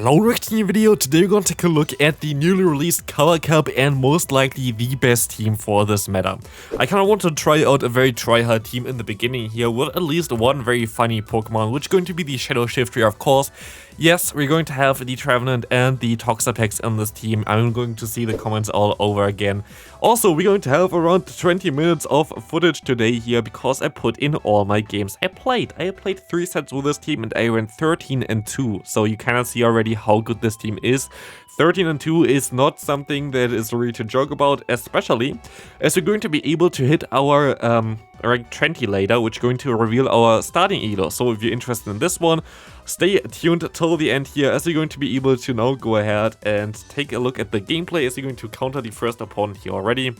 Hello, reacting video. Today we're going to take a look at the newly released Color Cup and most likely the best team for this meta. I kind of want to try out a very try-hard team in the beginning here with at least one very funny Pokemon, which is going to be the Shadow Shiftry, of course. Yes, we're going to have the Trevenant and the Toxapex in this team. I'm going to see the comments all over again. Also, we're going to have around 20 minutes of footage today here because I put in all my games I played. I played 3 sets with this team and I went 13-2. So you kind of see already how good this team is. 13-2 is not something that is really to joke about, especially as we're going to be able to hit our rank 20 later, which is going to reveal our starting elo. So if you're interested in this one, stay tuned till the end here as you're going to be able to now go ahead and take a look at the gameplay as you're going to counter the first opponent here already.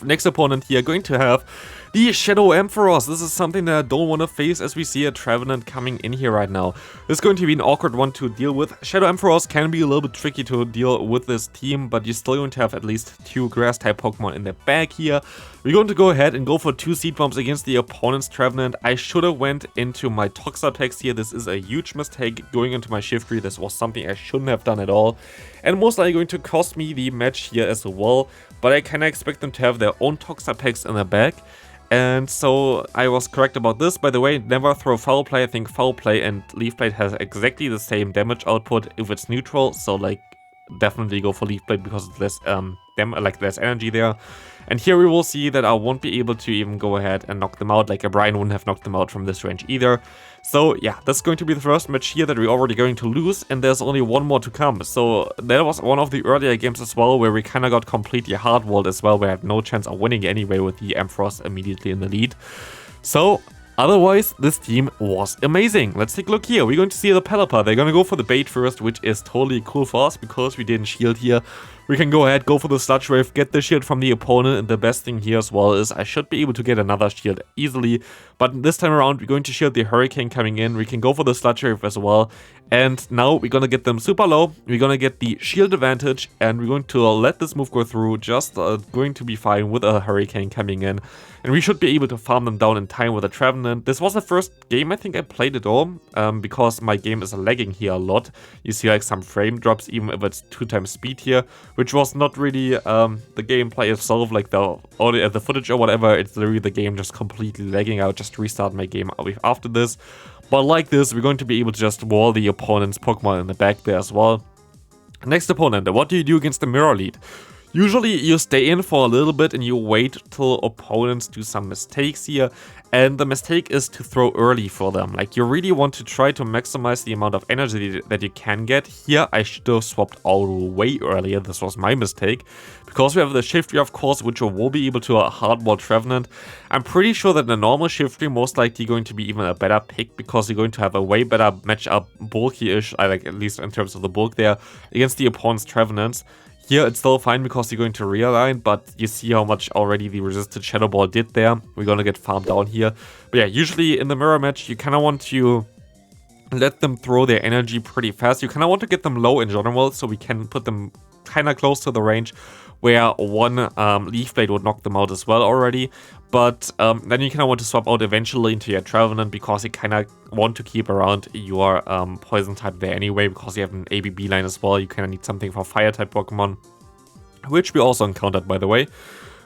Next opponent here going to have the Shadow Ampharos. This is something that I don't want to face as we see a Trevenant coming in here right now. This is going to be an awkward one to deal with. Shadow Ampharos can be a little bit tricky to deal with this team, but you're still going to have at least 2 grass type Pokemon in the bag here. We're going to go ahead and go for 2 Seed Bombs against the opponent's Trevenant. I should have went into my Toxapex here. This is a huge mistake going into my Shiftry. This was something I shouldn't have done at all. And most likely going to cost me the match here as well. But I kind of expect them to have their own Toxapex in the bag. And so I was correct about this. By the way, never throw Foul Play. I think Foul Play and Leaf Blade has exactly the same damage output if it's neutral. So like definitely go for Leaf Blade because it's less less energy there. And here we will see that I won't be able to even go ahead and knock them out, like a Brian wouldn't have knocked them out from this range either. So yeah, that's going to be the first match here that we're already going to lose, and there's only one more to come. So that was one of the earlier games as well, where we kind of got completely hardwalled as well. We had no chance of winning anyway with the Ampharos immediately in the lead. So otherwise, this team was amazing. Let's take a look here. We're going to see the Pelipper. They're going to go for the bait first, which is totally cool for us because we didn't shield here. We can go ahead, go for the Sludge Wave, get the shield from the opponent, and the best thing here as well is I should be able to get another shield easily. But this time around, we're going to shield the Hurricane coming in. We can go for the Sludge Wave as well. And now we're going to get them super low. We're going to get the shield advantage, and we're going to let this move go through. Just going to be fine with a Hurricane coming in. And we should be able to farm them down in time with a Trevenant. This was the first game I think I played it all, because my game is lagging here a lot. You see like some frame drops, even if it's 2 times speed here, which was not really the gameplay itself, like the footage or whatever. It's literally the game just completely lagging out. Just restart my game after this. But like this, we're going to be able to just wall the opponent's Pokemon in the back there as well. Next opponent, what do you do against the Mirror Lead? Usually you stay in for a little bit and you wait till opponents do some mistakes here. And the mistake is to throw early for them. Like you really want to try to maximize the amount of energy that you can get. Here I should have swapped out way earlier. This was my mistake. Because we have the Shiftry, of course, which will be able to hardball Trevenant. I'm pretty sure that the normal Shiftry most likely going to be even a better pick because you're going to have a way better matchup, bulky-ish, like at least in terms of the bulk there, against the opponent's Trevenants. Here it's still fine because you're going to realign, but you see how much already the resisted Shadow Ball did there. We're going to get farmed down here. But yeah, usually in the mirror match, you kind of want to let them throw their energy pretty fast. You kind of want to get them low in general, so we can put them kind of close to the range where one Leaf Blade would knock them out as well already. But then you kind of want to swap out eventually into your Trevenant because you kind of want to keep around your Poison type there anyway, because you have an ABB line as well. You kind of need something for Fire type Pokemon, which we also encountered, by the way.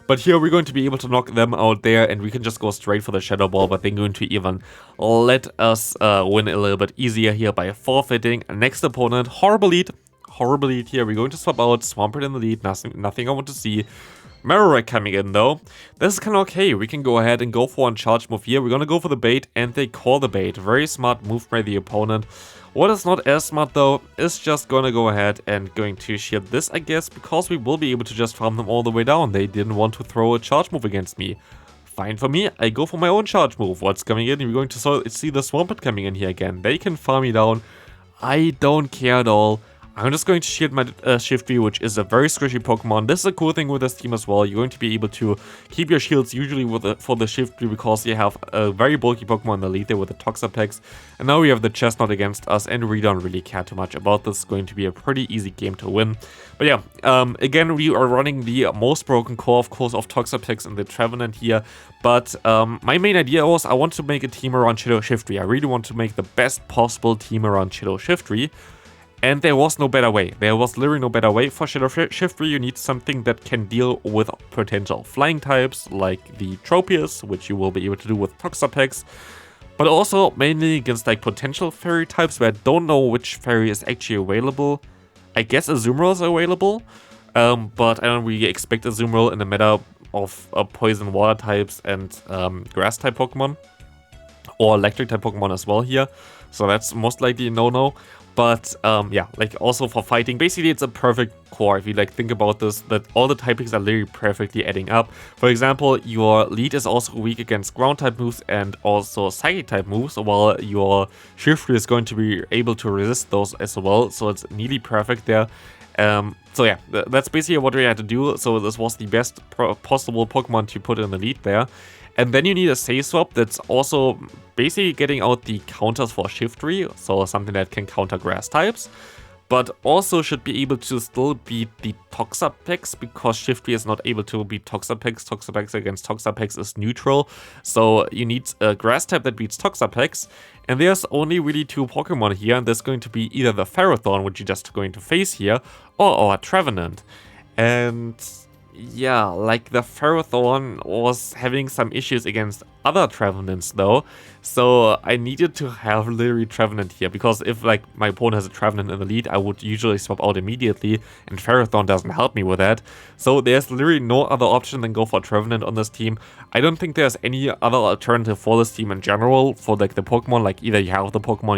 But here we're going to be able to knock them out there, and we can just go straight for the Shadow Ball, but they're going to even let us win a little bit easier here by forfeiting. Next opponent, Horrible Lead. Horrible Lead here. We're going to swap out Swampert in the lead. Nothing I want to see. Marowak coming in though. This is kind of okay. We can go ahead and go for one charge move here. We're going to go for the bait, and they call the bait. Very smart move by the opponent. What is not as smart though is just going to go ahead and going to shield this, I guess, because we will be able to just farm them all the way down. They didn't want to throw a charge move against me. Fine for me. I go for my own charge move. What's coming in? We're going to see the Swampert coming in here again. They can farm me down. I don't care at all. I'm just going to shield my Shiftry, which is a very squishy Pokemon. This is a cool thing with this team as well. You're going to be able to keep your shields usually for the Shiftry because you have a very bulky Pokemon in the lead there with the Toxapex. And now we have the Chestnut against us, and we don't really care too much about this. It's going to be a pretty easy game to win. But yeah, again, we are running the most broken core, of course, of Toxapex and the Trevenant here. But my main idea was I want to make a team around Shadow Shiftry. I really want to make the best possible team around Shadow Shiftry. And there was no better way. There was literally no better way. For Shiftry, you need something that can deal with potential flying types, like the Tropius, which you will be able to do with Toxapex. But also mainly against like potential fairy types where I don't know which fairy is actually available. I guess Azumarill is available, but I don't really expect Azumarill in the meta of poison water types and grass type Pokemon. Or electric type Pokemon as well here. So that's most likely a no-no. But yeah, like also for fighting, basically it's a perfect core if you like think about this, that all the typings are literally perfectly adding up. For example, your lead is also weak against ground type moves and also psychic type moves, while your Shiftry is going to be able to resist those as well. So it's nearly perfect there. So yeah, that's basically what we had to do. So this was the best possible Pokemon to put in the lead there. And then you need a Say Swap that's also basically getting out the counters for Shiftry, so something that can counter grass types, but also should be able to still beat the Toxapex, because Shiftry is not able to beat Toxapex. Toxapex against Toxapex is neutral, so you need a grass type that beats Toxapex. And there's only really two Pokemon here, and there's going to be either the Ferrothorn, which you're just going to face here, or our Trevenant. And yeah, like the Ferrothorn was having some issues against other Trevenants though, so I needed to have literally Trevenant here, because if like my opponent has a Trevenant in the lead, I would usually swap out immediately, and Ferrothorn doesn't help me with that. So there's literally no other option than go for Trevenant on this team. I don't think there's any other alternative for this team in general, for like the Pokemon, like either you have the Pokemon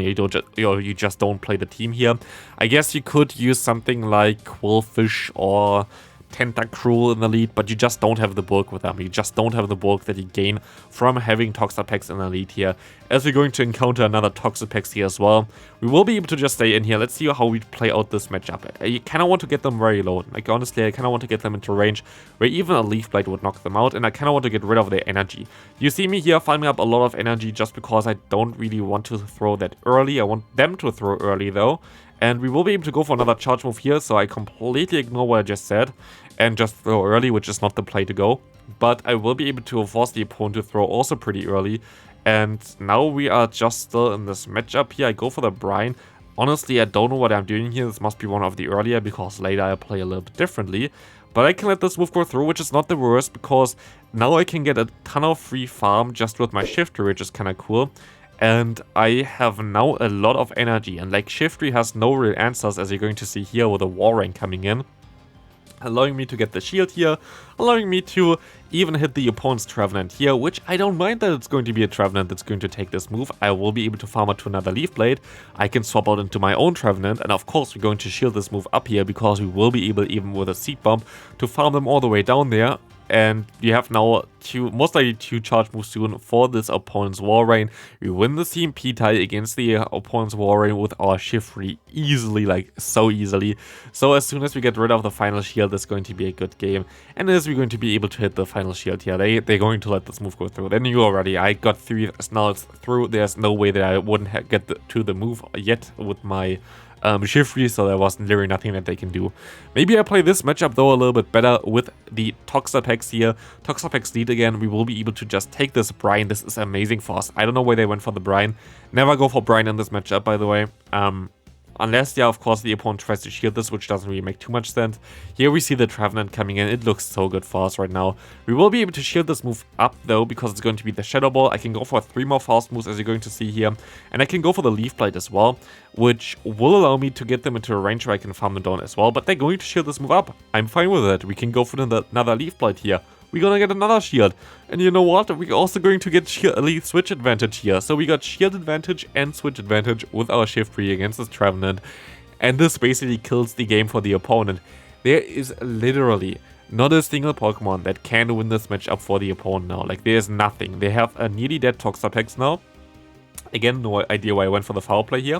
or you just don't play the team here. I guess you could use something like Quillfish or Tentacruel in the lead, but you just don't have the bulk with them. You just don't have the bulk that you gain from having Toxapex in the lead here. As we're going to encounter another Toxapex here as well, we will be able to just stay in here. Let's see how we play out this matchup. I kind of want to get them very low. Like honestly, I kind of want to get them into range where even a Leaf Blade would knock them out, and I kind of want to get rid of their energy. You see me here farming up a lot of energy just because I don't really want to throw that early. I want them to throw early though. And we will be able to go for another charge move here, so I completely ignore what I just said and just throw early, which is not the play to go. But I will be able to force the opponent to throw also pretty early. And now we are just still in this matchup here. I go for the Brine. Honestly, I don't know what I'm doing here. This must be one of the earlier, because later I play a little bit differently. But I can let this move go through, which is not the worst, because now I can get a ton of free farm just with my Shiftry, which is kind of cool. And I have now a lot of energy, and like Shiftry has no real answers, as you're going to see here with a Walrein coming in, allowing me to get the shield here, allowing me to even hit the opponent's Trevenant here, which I don't mind that it's going to be a Trevenant that's going to take this move. I will be able to farm out to another Leaf Blade. I can swap out into my own Trevenant, and of course we're going to shield this move up here, because we will be able, even with a Seed Bomb, to farm them all the way down there. And we have now most likely two charge moves soon for this opponent's Walrein. We win the CMP tie against the opponent's Walrein with our Shiftry easily, like so easily. So as soon as we get rid of the final shield, it's going to be a good game. And as we're going to be able to hit the final shield here, they're going to let this move go through. Then you already, I got 3 snarls through. There's no way that I wouldn't get to the move yet with my Shiftry, so there was literally nothing that they can do. Maybe I play this matchup though a little bit better with the Toxapex here. Toxapex lead again, we will be able to just take this Brine. This is amazing for us. I don't know why they went for the Brine. Never go for Brine in this matchup, by the way. Unless, yeah, of course, the opponent tries to shield this, which doesn't really make too much sense. Here we see the Trevenant coming in. It looks so good for us right now. We will be able to shield this move up, though, because it's going to be the Shadow Ball. I can go for 3 more fast moves, as you're going to see here. And I can go for the Leaf Blade as well, which will allow me to get them into a range where I can farm them down as well. But they're going to shield this move up. I'm fine with it. We can go for another Leaf Blade here. We're gonna get another shield. And you know what? We're also going to get switch advantage here. So we got shield advantage and switch advantage with our Shiftry against this Trevenant. And this basically kills the game for the opponent. There is literally not a single Pokemon that can win this matchup for the opponent now. Like, there's nothing. They have a nearly dead Toxapex now. Again, no idea why I went for the foul play here.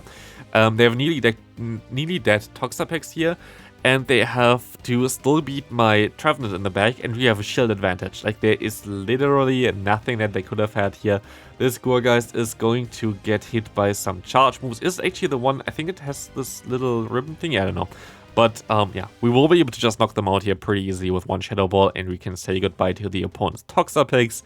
They have nearly dead Toxapex here. And they have to still beat my Trevenant in the back, and we have a shield advantage. Like, there is literally nothing that they could have had here. This Gourgeist is going to get hit by some charge moves. It's actually the one, I think it has this little ribbon thing, I don't know. But yeah, we will be able to just knock them out here pretty easily with one Shadow Ball, and we can say goodbye to the opponent's Toxapex.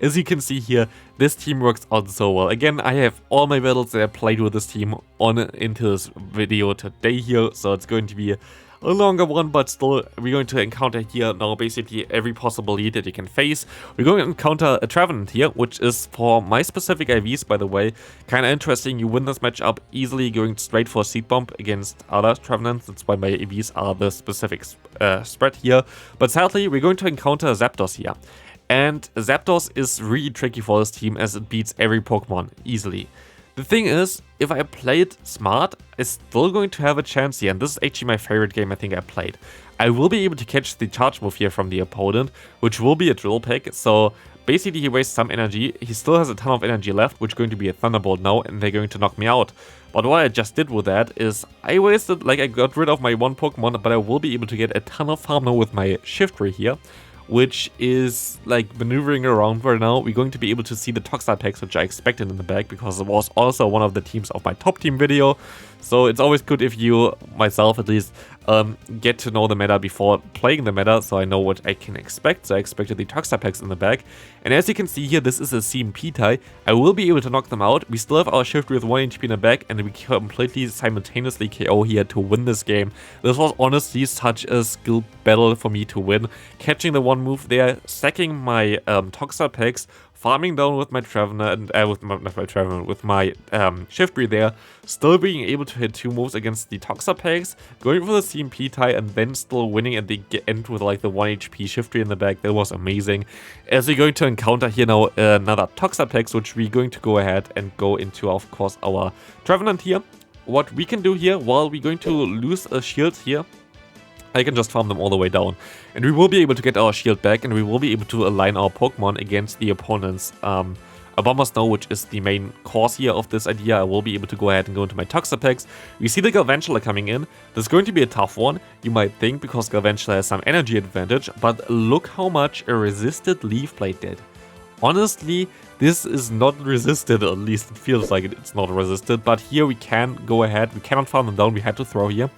As you can see here, this team works out so well. Again, I have all my battles that I played with this team on into this video today here, so it's going to be a longer one, but still, we're going to encounter here now basically every possible lead that you can face. We're going to encounter a Trevenant here, which is for my specific IVs, by the way, kind of interesting. You win this matchup easily going straight for a Seed Bomb against other Trevenants. That's why my IVs are the specific spread here. But sadly, we're going to encounter Zapdos here. And Zapdos is really tricky for this team as it beats every Pokemon easily. The thing is, if I play it smart, I'm still going to have a chance here, and this is actually my favorite game I think I played. I will be able to catch the charge move here from the opponent, which will be a Drill Peck, so basically he wastes some energy. He still has a ton of energy left, which is going to be a Thunderbolt now, and they're going to knock me out. But what I just did with that is I wasted, like I got rid of my one Pokemon, but I will be able to get a ton of farm now with my Shiftry here, which is like maneuvering around right now. We're going to be able to see the Toxapex, which I expected in the back, because it was also one of the teams of my top team video. So it's always good if you, myself at least, get to know the meta before playing the meta, so I know what I can expect. So I expected the Toxapex in the back. And as you can see here, this is a CMP tie. I will be able to knock them out. We still have our Shift with 1 HP in the back, and we completely simultaneously KO here to win this game. This was honestly such a skill battle for me to win. Catching the one move there, stacking my Toxapex, farming down with my Trevenant, with my Shiftry there, still being able to hit 2 moves against the Toxapex, going for the CMP tie, and then still winning at the end with like the 1 HP Shiftry in the back. That was amazing. As we're going to encounter here now another Toxapex, which we're going to go ahead and go into, of course, our Trevenant here. What we can do here, while we're going to lose a shield here, I can just farm them all the way down. And we will be able to get our shield back, and we will be able to align our Pokemon against the opponent's Abomasnow, which is the main cause here of this idea. I will be able to go ahead and go into my Toxapex. We see the Galvantula coming in. This is going to be a tough one, you might think, because Galvantula has some energy advantage, but look how much a resisted Leaf Blade did. Honestly, this is not resisted, at least it feels like it's not resisted, but here we can go ahead. We cannot farm them down, we had to throw here,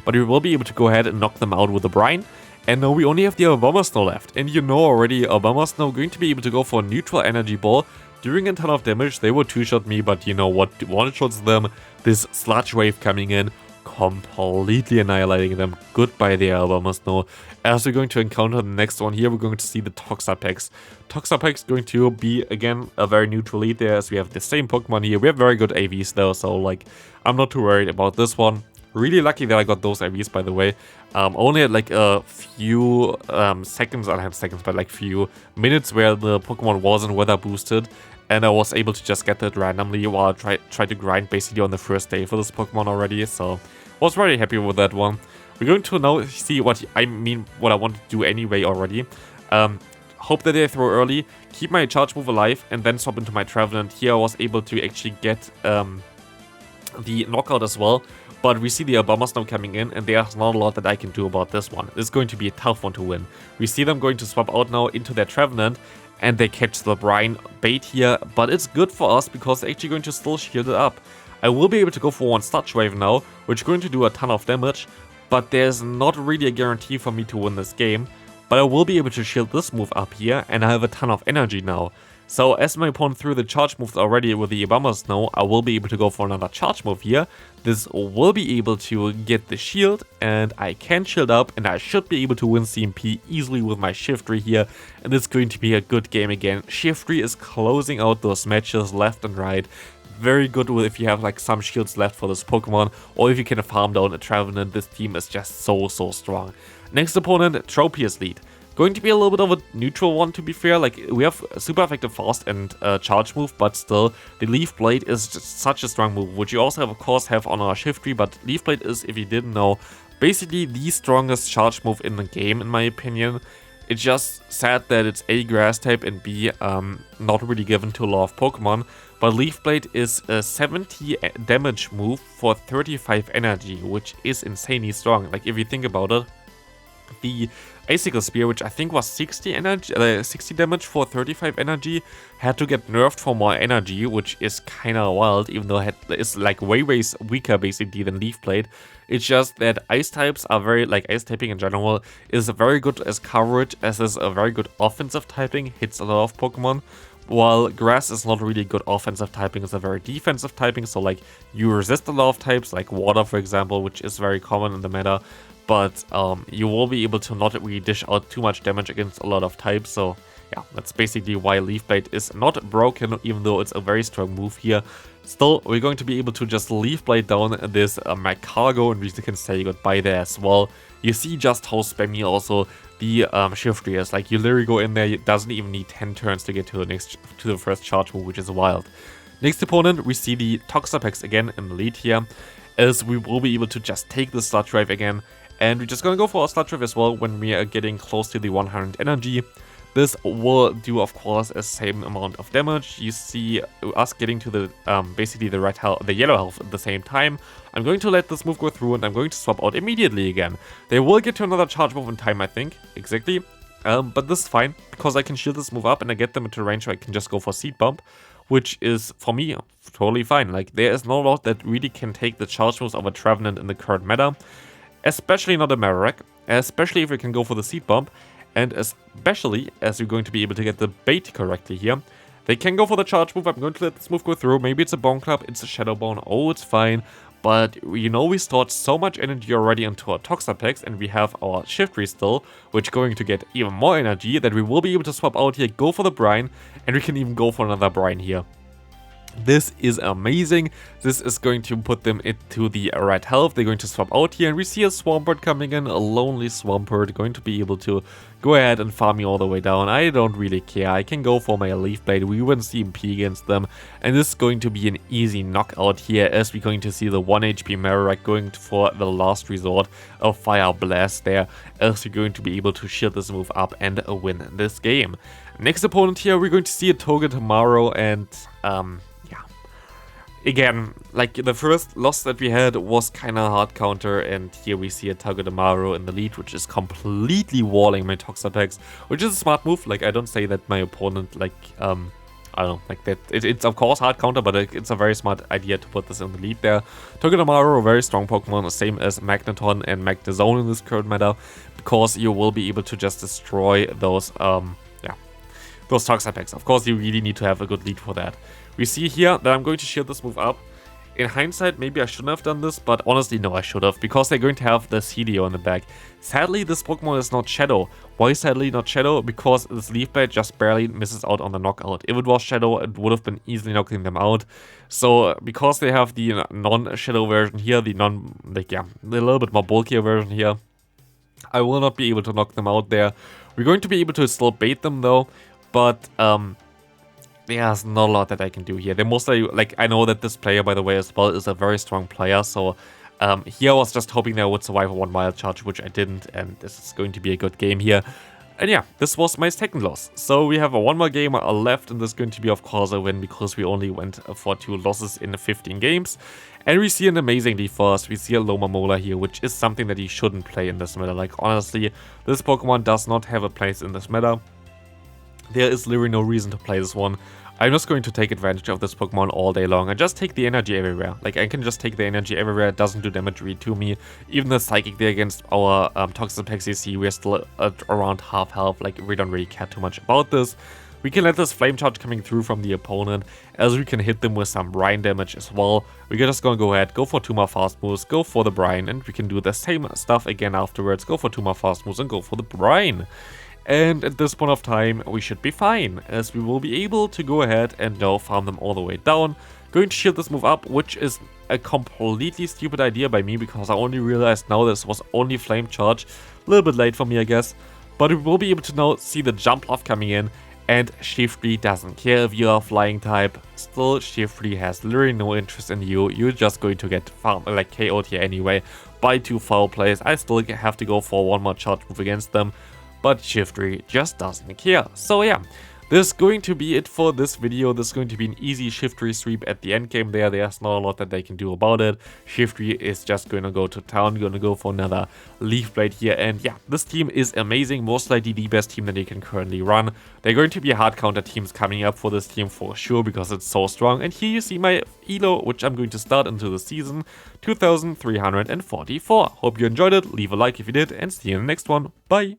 but we will be able to go ahead and knock them out with a Brine. And now we only have the Abomasnow left, and you know already, Abomasnow going to be able to go for a neutral energy ball. Doing a ton of damage, they will 2-shot me, but you know what, one-shots them. This Sludge Wave coming in, completely annihilating them. Goodbye there, Abomasnow. As we're going to encounter the next one here, we're going to see the Toxapex. Toxapex going to be, again, a very neutral lead there, as we have the same Pokemon here. We have very good AVs though, so like, I'm not too worried about this one. Really lucky that I got those IVs, by the way. Only at like a few seconds, I don't have seconds, but like few minutes where the Pokemon wasn't weather boosted, and I was able to just get that randomly while I tried to grind basically on the first day for this Pokemon already. So I was very happy with that one. We're going to now see what I want to do anyway already. Hope that they throw early, keep my charge move alive, and then swap into my Trevenant. Here I was able to actually get the knockout as well. But we see the Abomasnow coming in, and there's not a lot that I can do about this one. It's going to be a tough one to win. We see them going to swap out now into their Trevenant, and they catch the Brine bait here. But it's good for us because they're actually going to still shield it up. I will be able to go for one Sludge Wave now, which is going to do a ton of damage. But there's not really a guarantee for me to win this game. But I will be able to shield this move up here, and I have a ton of energy now. So as my opponent threw the charge moves already with the Abomasnow, I will be able to go for another charge move here. This will be able to get the shield, and I can shield up, and I should be able to win CMP easily with my Shiftry here, and it's going to be a good game again. Shiftry is closing out those matches left and right. Very good if you have like some shields left for this Pokemon, or if you can farm down a Trevenant. This team is just so strong. Next opponent, Tropius lead. Going to be a little bit of a neutral one, to be fair. Like, we have super effective fast and charge move, but still, the Leaf Blade is just such a strong move, which you also have, of course, have on our Shiftry, but Leaf Blade is, if you didn't know, basically the strongest charge move in the game, in my opinion. It's just sad that it's A, grass type, and B, not really given to a lot of Pokemon, but Leaf Blade is a 70 damage move for 35 energy, which is insanely strong. Like, if you think about it, the Icicle Spear, which I think was 60 damage for 35 energy, had to get nerfed for more energy, which is kinda wild, even though it's like way weaker basically than Leaf Blade. It's just that ice types are very, like ice typing in general, is very good as coverage, as is a very good offensive typing, hits a lot of Pokemon, while Grass is not really good offensive typing, it's a very defensive typing, so like you resist a lot of types, like Water for example, which is very common in the meta, but you will be able to not really dish out too much damage against a lot of types, so yeah, that's basically why Leaf Blade is not broken, even though it's a very strong move here. Still, we're going to be able to just Leaf Blade down this Magcargo, and we can say goodbye there as well. You see just how spammy also the Shiftry is. Like, you literally go in there, it doesn't even need 10 turns to get to the first charge move, which is wild. Next opponent, we see the Toxapex again in the lead here, as we will be able to just take the Sludge Drive again, and we're just gonna go for a Sludge Drive as well when we are getting close to the 100 energy. This will do, of course, a same amount of damage. You see us getting to the basically the yellow health at the same time. I'm going to let this move go through, and I'm going to swap out immediately again. They will get to another charge move in time, I think, exactly. But this is fine, because I can shield this move up, and I get them into range where I can just go for Seed Bump, which is, for me, totally fine. Like, there is no lot that really can take the charge moves of a Trevenant in the current meta, especially not a Marowak, especially if we can go for the Seed Bump. And especially as you're going to be able to get the bait correctly here. They can go for the charge move. I'm going to let this move go through. Maybe it's a Bone Club, it's a Shadow Bone. Oh, it's fine. But you know, we stored so much energy already into our Toxapex, and we have our Shiftry still, which is going to get even more energy, that we will be able to swap out here, go for the Brine, and we can even go for another Brine here. This is amazing. This is going to put them into the right health. They're going to swap out here, and we see a Swampert coming in, a lonely Swampert, going to be able to go ahead and farm me all the way down. I don't really care. I can go for my Leaf Blade. We win CMP against them, and this is going to be an easy knockout here, as we're going to see the 1 HP Marowak going for the last resort of Fire Blast there, as we're going to be able to shield this move up and win this game. Next opponent here, we're going to see a Togedemaru, and again, like the first loss that we had was kind of hard counter, and here we see a Togedemaru in the lead, which is completely walling my Toxapex, which is a smart move. Like, I don't say that my opponent, like, I don't know, like that. It's of course hard counter, but it's a very smart idea to put this in the lead there. Togedemaru, a very strong Pokemon, the same as Magneton and Magnezone in this current meta, because you will be able to just destroy those, those Toxapex. Of course, you really need to have a good lead for that. We see here that I'm going to shield this move up. In hindsight, maybe I shouldn't have done this, but honestly, no, I should have, because they're going to have the CDO in the back. Sadly, this Pokemon is not Shadow. Why sadly not Shadow? Because this Leaf Blade just barely misses out on the knockout. If it was Shadow, it would have been easily knocking them out. So, because they have the non-Shadow version here, the a little bit more bulkier version here, I will not be able to knock them out there. We're going to be able to still bait them though, but there's not a lot that I can do here. They mostly, like, I know that this player, by the way, as well, is a very strong player, so here I was just hoping that I would survive a 1 wild charge, which I didn't, and this is going to be a good game here. And yeah, this was my second loss. So we have one more game left, and this is going to be, of course, a win, because we only went for 2 losses in 15 games. And we see an amazing Force. We see a Lomamola here, which is something that he shouldn't play in this meta. Like, honestly, this Pokemon does not have a place in this meta. There is literally no reason to play this one. I'm just going to take advantage of this Pokemon all day long and just take the energy everywhere. Like, I can just take the energy everywhere. It doesn't do damage really to me. Even the Psychic there against our Toxapex, you see, we're still at around half health. Like, we don't really care too much about this. We can let this Flame Charge coming through from the opponent, as we can hit them with some Brine damage as well. We're just gonna go ahead, go for 2 more fast moves, go for the Brine, and we can do the same stuff again afterwards. Go for 2 more fast moves and go for the Brine. And at this point of time, we should be fine, as we will be able to go ahead and now farm them all the way down. Going to shield this move up, which is a completely stupid idea by me, because I only realized now this was only Flame Charge. A little bit late for me, I guess. But we will be able to now see the Jump Off coming in, and Shiftry doesn't care if you are Flying type. Still, Shiftry has literally no interest in you. You're just going to get like KO'd here anyway by 2 foul plays. I still have to go for 1 more charge move against them, but Shiftry just doesn't care. So yeah, this is going to be it for this video. This is going to be an easy Shiftry sweep at the end game there. There's not a lot that they can do about it. Shiftry is just going to go to town, going to go for another Leaf Blade here. And yeah, this team is amazing. Most likely the best team that they can currently run. They're going to be hard counter teams coming up for this team for sure, because it's so strong. And here you see my elo, which I'm going to start into the season, 2344. Hope you enjoyed it. Leave a like if you did, and see you in the next one. Bye!